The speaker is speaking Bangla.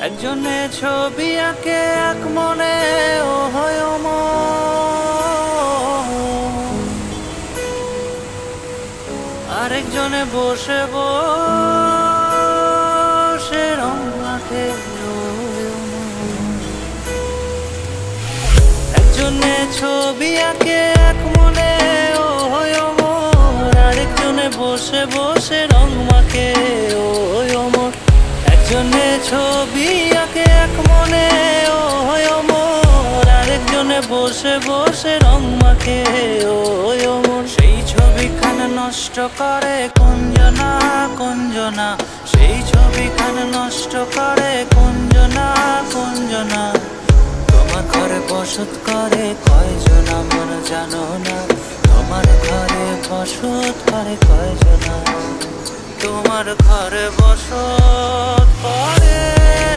একজনে ছবি আঁকে এক মনে ও হয় অমর, আরেকজনে বসে বসে রং মাখে ও হয় অমর। একজনে ছবি আঁকে এক মনে ও হয় অমর, আরেকজনে বসে বসে রং মাখে ও হয় অমর। একজনে ছবি আঁকে এক মনে ও হয় অমর, আরেকজনে বসে বসে রং মাখে ও হয় অমর। সেই ছবিখানা নষ্ট করে কুঞ্জনা কুঞ্জনা, সেই ছবিখানা নষ্ট করে কুঞ্জনা কুঞ্জনা। তোমার ঘরে বসত করে কয়জন আমার জানো না, তোমার ঘরে বসত করে কয়জন, তোমার ঘরে বসত করে।